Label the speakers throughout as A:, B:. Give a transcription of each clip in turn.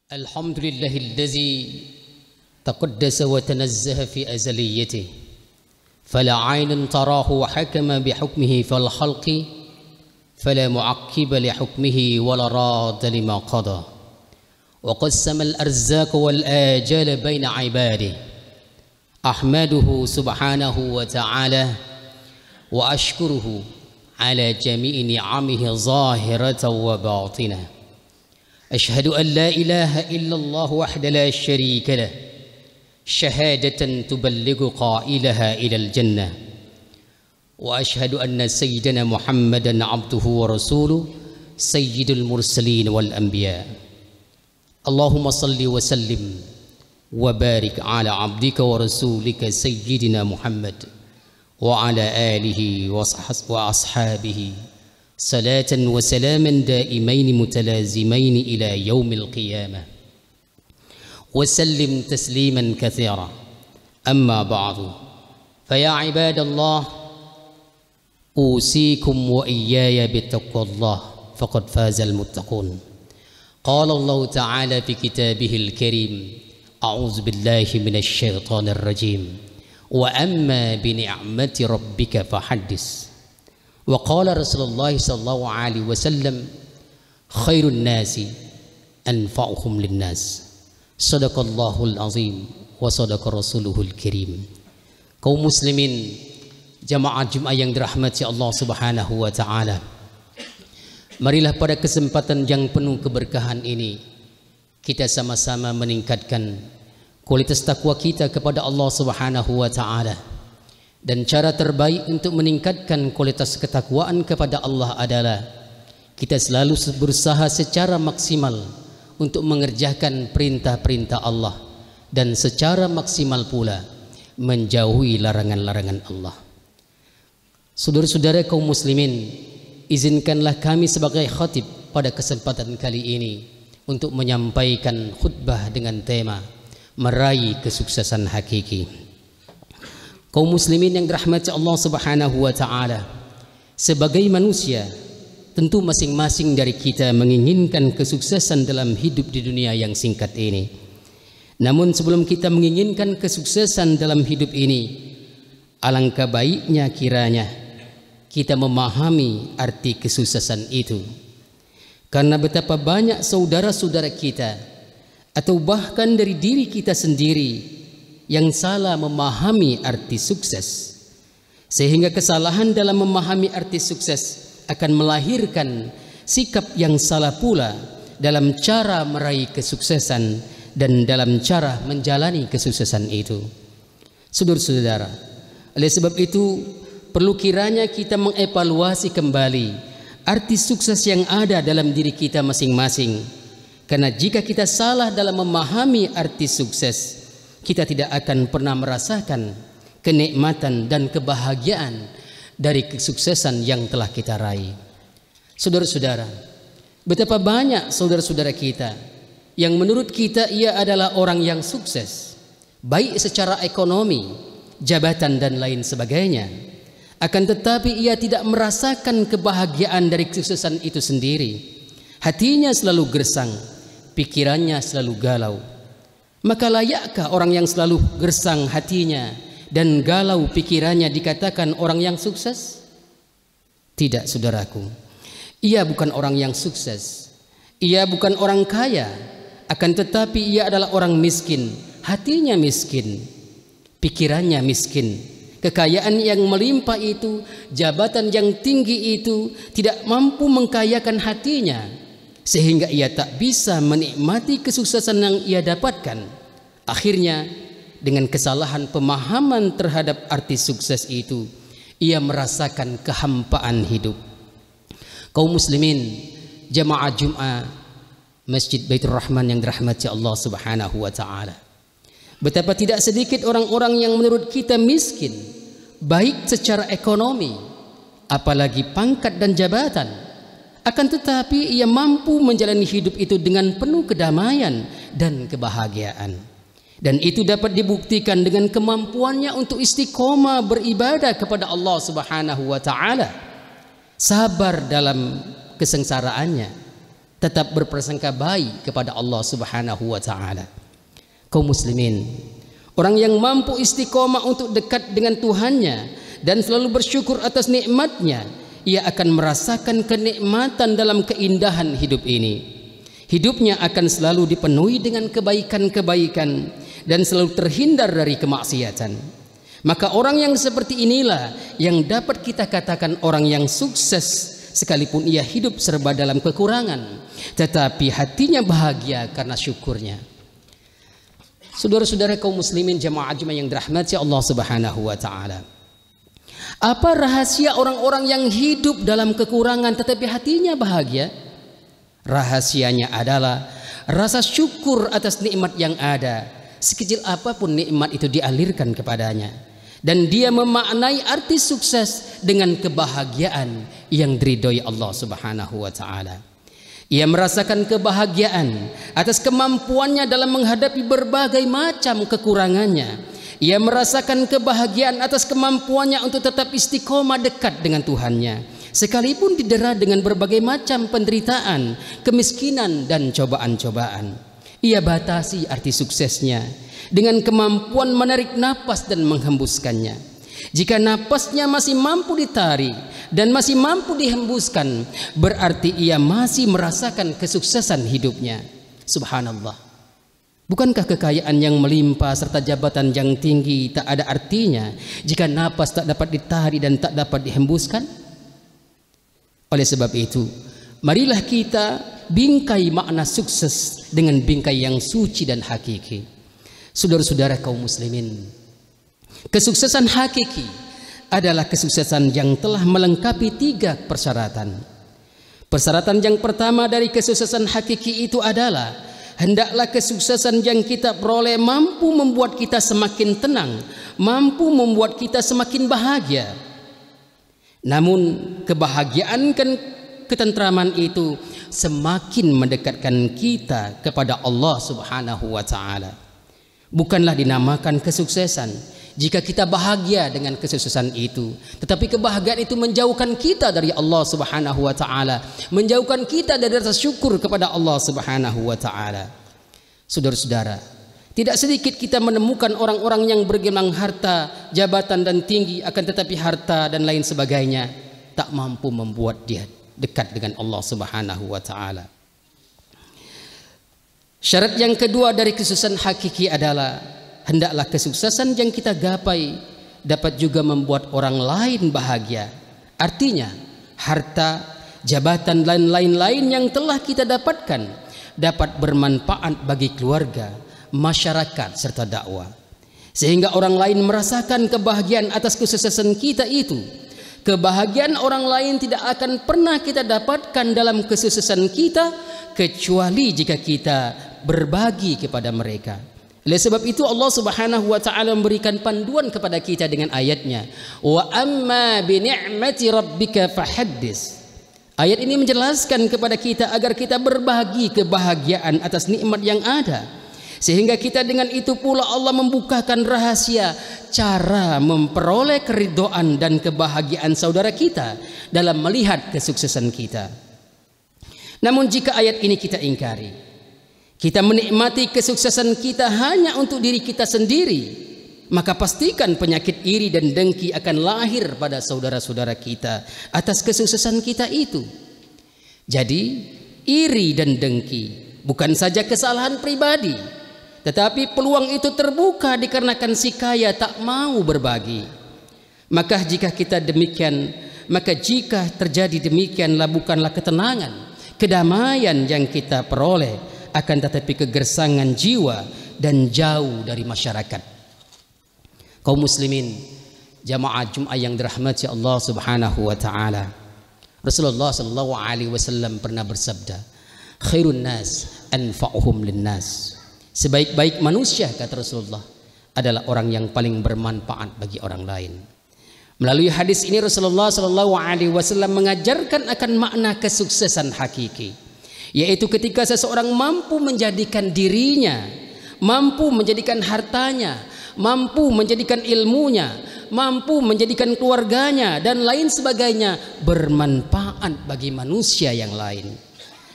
A: الحمد لله الذي تقدس وتنزه في أزليته فلا عين تراه وحكم بحكمه في الخلق فلا معقب لحكمه ولا راد لما قضى وقسم الأرزاق والآجال بين عباده أحمده سبحانه وتعالى وأشكره على جميع نعمه ظاهرة وباطنة أشهد أن لا إله إلا الله وحده لا شريك له شهادة تبلغ قائلها إلى الجنة وأشهد أن سيدنا محمدا عبده ورسوله سيد المرسلين والأنبياء اللهم صل وسلم وبارك على عبدك ورسولك سيدنا محمد وعلى آله وأصحابه صلاة وسلاما دائمين متلازمين إلى يوم القيامة وسلم تسليما كثيرا أما بعد فيا عباد الله أوصيكم وإياي بتقوى الله فقد فاز المتقون قال الله تعالى في كتابه الكريم أعوذ بالله من الشيطان الرجيم وأما بنعمة ربك فحدث وقال رسول الله صلى الله عليه وسلم خير الناس أنفعهم للناس صدق الله العظيم وصدق رسوله الكريم. Kaum muslimin jamaah Jumat yang dirahmati Allah Subhanahu wa taala, marilah pada kesempatan yang penuh keberkahan ini kita sama-sama meningkatkan kualitas takwa kita kepada Allah Subhanahu wa taala. Dan cara terbaik untuk meningkatkan kualitas ketakwaan kepada Allah adalah kita selalu berusaha secara maksimal untuk mengerjakan perintah-perintah Allah dan secara maksimal pula menjauhi larangan-larangan Allah. Saudara-saudara kaum muslimin, izinkanlah kami sebagai khatib pada kesempatan kali ini untuk menyampaikan khutbah dengan tema meraih kesuksesan hakiki. Kaum muslimin yang dirahmati Allah Subhanahu wa taala, sebagai manusia tentu masing-masing dari kita menginginkan kesuksesan dalam hidup di dunia yang singkat ini. Namun sebelum kita menginginkan kesuksesan dalam hidup ini, alangkah baiknya kiranya kita memahami arti kesuksesan itu. Karena betapa banyak saudara-saudara kita atau bahkan dari diri kita sendiri yang salah memahami arti sukses, sehingga kesalahan dalam memahami arti sukses akan melahirkan sikap yang salah pula dalam cara meraih kesuksesan dan dalam cara menjalani kesuksesan itu. Saudara-saudara, oleh sebab itu perlu kiranya kita mengevaluasi kembali arti sukses yang ada dalam diri kita masing-masing. Karena jika kita salah dalam memahami arti sukses, kita tidak akan pernah merasakan kenikmatan dan kebahagiaan dari kesuksesan yang telah kita raih. Saudara-saudara, betapa banyak saudara-saudara kita yang menurut kita ia adalah orang yang sukses, baik secara ekonomi, jabatan dan lain sebagainya. Akan tetapi ia tidak merasakan kebahagiaan dari kesuksesan itu sendiri. Hatinya selalu gersang, pikirannya selalu galau. Maka layakkah orang yang selalu gersang hatinya dan galau pikirannya dikatakan orang yang sukses? Tidak, saudaraku. Ia bukan orang yang sukses. Ia bukan orang kaya. Akan tetapi ia adalah orang miskin. Hatinya miskin, pikirannya miskin. Kekayaan yang melimpah itu, jabatan yang tinggi itu tidak mampu mengkayakan hatinya, sehingga ia tak bisa menikmati kesuksesan yang ia dapatkan. Akhirnya dengan kesalahan pemahaman terhadap arti sukses itu, ia merasakan kehampaan hidup. Kaum muslimin jamaah Jumat Masjid Baitur Rahman yang dirahmati Allah Subhanahu wa taala, betapa tidak sedikit orang-orang yang menurut kita miskin, baik secara ekonomi, apalagi pangkat dan jabatan. Akan tetapi ia mampu menjalani hidup itu dengan penuh kedamaian dan kebahagiaan. Dan itu dapat dibuktikan dengan kemampuannya untuk istiqomah beribadah kepada Allah Subhanahu wa taala, sabar dalam kesengsaraannya, tetap berprasangka baik kepada Allah Subhanahu wa taala. Kaum muslimin, orang yang mampu istiqomah untuk dekat dengan Tuhannya dan selalu bersyukur atas nikmatnya, ia akan merasakan kenikmatan dalam keindahan hidup ini. Hidupnya akan selalu dipenuhi dengan kebaikan-kebaikan dan selalu terhindar dari kemaksiatan. Maka orang yang seperti inilah yang dapat kita katakan orang yang sukses, sekalipun ia hidup serba dalam kekurangan, tetapi hatinya bahagia karena syukurnya. Saudara-saudara kaum muslimin jamaah Jumat yang dirahmati Allah Subhanahu wa taala. Apa rahasia orang-orang yang hidup dalam kekurangan tetapi hatinya bahagia? Rahasianya adalah rasa syukur atas nikmat yang ada. Sekecil apapun nikmat itu dialirkan kepadanya, dan dia memaknai arti sukses dengan kebahagiaan yang diridhoi Allah Subhanahu wa taala. Ia merasakan kebahagiaan atas kemampuannya dalam menghadapi berbagai macam kekurangannya. Ia merasakan kebahagiaan atas kemampuannya untuk tetap istiqomah dekat dengan Tuhannya, sekalipun didera dengan berbagai macam penderitaan, kemiskinan dan cobaan-cobaan. Ia batasi arti suksesnya dengan kemampuan menarik napas dan menghembuskannya. Jika napasnya masih mampu ditarik dan masih mampu dihembuskan, berarti ia masih merasakan kesuksesan hidupnya. Subhanallah. Bukankah kekayaan yang melimpah serta jabatan yang tinggi tak ada artinya jika napas tak dapat ditarik dan tak dapat dihembuskan? Oleh sebab itu, marilah kita bingkai makna sukses dengan bingkai yang suci dan hakiki. Saudara-saudara kaum muslimin, kesuksesan hakiki adalah kesuksesan yang telah melengkapi 3 persyaratan. Persyaratan yang pertama dari kesuksesan hakiki itu adalah hendaklah kesuksesan yang kita peroleh mampu membuat kita semakin tenang, mampu membuat kita semakin bahagia. Namun kebahagiaan dan ketentraman itu semakin mendekatkan kita kepada Allah Subhanahu wa taala. Bukanlah dinamakan kesuksesan jika kita bahagia dengan kesuksesan itu, tetapi kebahagiaan itu menjauhkan kita dari Allah Subhanahu wa taala, menjauhkan kita dari rasa syukur kepada Allah Subhanahu wa taala. Saudara-saudara, tidak sedikit kita menemukan orang-orang yang bergelang harta, jabatan dan tinggi, akan tetapi harta dan lain sebagainya tak mampu membuat dia dekat dengan Allah Subhanahu wa taala. Syarat yang kedua dari kesuksesan hakiki adalah hendaklah kesuksesan yang kita gapai dapat juga membuat orang lain bahagia. Artinya, harta, jabatan dan lain-lain yang telah kita dapatkan dapat bermanfaat bagi keluarga, masyarakat serta dakwah, sehingga orang lain merasakan kebahagiaan atas kesuksesan kita itu. Kebahagiaan orang lain tidak akan pernah kita dapatkan dalam kesuksesan kita kecuali jika kita berbagi kepada mereka. Oleh sebab itu Allah Subhanahu wa taala memberikan panduan kepada kita dengan ayatnya, wa amma bi ni'mati rabbika fahaddits. Ayat ini menjelaskan kepada kita agar kita berbagi kebahagiaan atas nikmat yang ada, sehingga kita dengan itu pula Allah membukakan rahasia cara memperoleh keridhaan dan kebahagiaan saudara kita dalam melihat kesuksesan kita. Namun jika ayat ini kita ingkari, kita menikmati kesuksesan kita hanya untuk diri kita sendiri, maka pastikan penyakit iri dan dengki akan lahir pada saudara-saudara kita atas kesuksesan kita itu. Jadi iri dan dengki bukan saja kesalahan pribadi, tetapi peluang itu terbuka dikarenakan si kaya tak mau berbagi. Maka jika terjadi demikianlah bukanlah ketenangan, kedamaian yang kita peroleh, akan tetapi kegersangan jiwa dan jauh dari masyarakat. Kaum muslimin jamaah Jumat yang dirahmati Allah Subhanahu wa taala, Rasulullah sallallahu alaihi wasallam pernah bersabda, khairun nas anfa'uhum linnas. Sebaik-baik manusia, kata Rasulullah, adalah orang yang paling bermanfaat bagi orang lain. Melalui hadis ini Rasulullah sallallahu alaihi wasallam mengajarkan akan makna kesuksesan hakiki, yaitu ketika seseorang mampu menjadikan dirinya, mampu menjadikan hartanya, mampu menjadikan ilmunya, mampu menjadikan keluarganya dan lain sebagainya bermanfaat bagi manusia yang lain.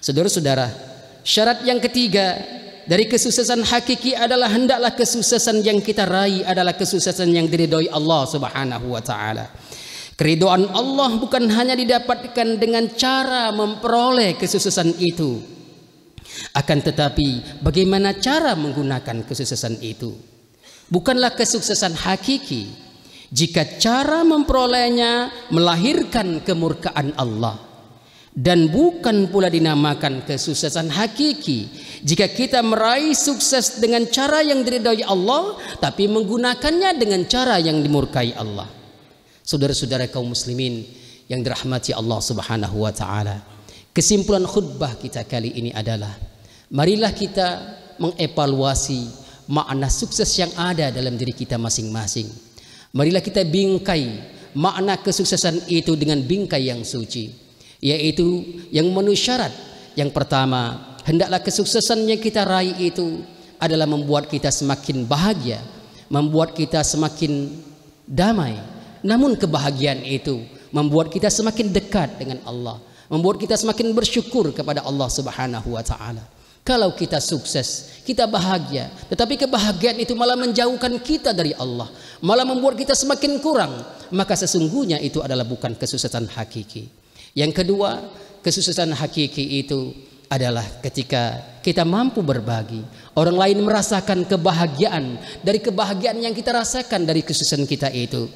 A: Saudara-saudara, syarat yang ketiga dari kesuksesan hakiki adalah hendaklah kesuksesan yang kita raih adalah kesuksesan yang diridhoi Allah Subhanahu wa taala. Keridhaan Allah bukan hanya didapatkan dengan cara memperoleh kesuksesan itu, akan tetapi bagaimana cara menggunakan kesuksesan itu. Bukanlah kesuksesan hakiki jika cara memperolehnya melahirkan kemurkaan Allah. Dan bukan pula dinamakan kesuksesan hakiki jika kita meraih sukses dengan cara yang diridhai Allah tapi menggunakannya dengan cara yang dimurkai Allah. Saudara-saudara kaum muslimin yang dirahmati Allah Subhanahu wa taala, kesimpulan khutbah kita kali ini adalah marilah kita mengevaluasi makna sukses yang ada dalam diri kita masing-masing. Marilah kita bingkai makna kesuksesan itu dengan bingkai yang suci, yaitu yang memenuhi syarat. Yang pertama, hendaklah kesuksesan yang kita raih itu adalah membuat kita semakin bahagia, membuat kita semakin damai. Namun kebahagiaan itu membuat kita semakin dekat dengan Allah, membuat kita semakin bersyukur kepada Allah Subhanahu wa taala. Kalau kita sukses, kita bahagia, tetapi kebahagiaan itu malah menjauhkan kita dari Allah, malah membuat kita semakin kurang, maka sesungguhnya itu adalah bukan kesuksesan hakiki. Yang kedua, kesuksesan hakiki itu adalah ketika kita mampu berbagi, orang lain merasakan kebahagiaan dari kebahagiaan yang kita rasakan dari kesuksesan kita itu.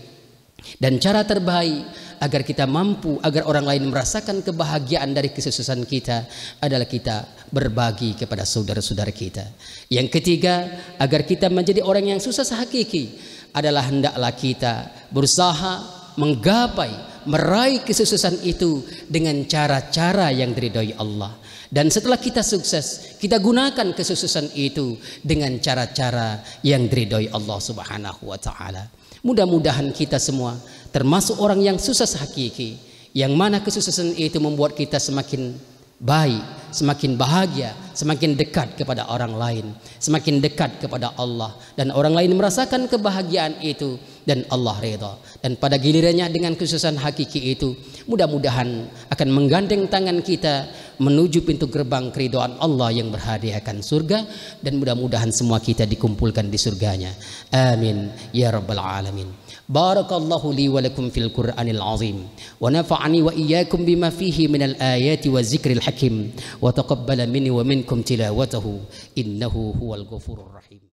A: Dan cara terbaik agar kita mampu, agar orang lain merasakan kebahagiaan dari kesuksesan kita adalah kita berbagi kepada saudara-saudara kita. Yang ketiga, agar kita menjadi orang yang sukses hakiki adalah hendaklah kita berusaha menggapai, meraih kesuksesan itu dengan cara-cara yang diridhoi Allah. Dan setelah kita sukses, kita gunakan kesuksesan itu dengan cara-cara yang diridhoi Allah Subhanahu wa taala. Mudah-mudahan kita semua termasuk orang yang sukses hakiki, yang mana kesuksesan itu membuat kita semakin baik, semakin bahagia, semakin dekat kepada orang lain, semakin dekat kepada Allah, dan orang lain merasakan kebahagiaan itu dan Allah ridha. Dan pada gilirannya dengan kesuksesan hakiki itu mudah-mudahan akan menggandeng tangan kita menuju pintu gerbang keridhaan Allah yang berhadiahkan surga, dan mudah-mudahan semua kita dikumpulkan di surganya. Amin ya rabbal alamin. Barakallahu li wa lakum fil Qur'anil azim wa nafa'ani wa iyyakum bima fihi minal ayati wa zikril hakim wa taqabbala minni wa minkum tilawatahu innahu huwal ghafurur rahim.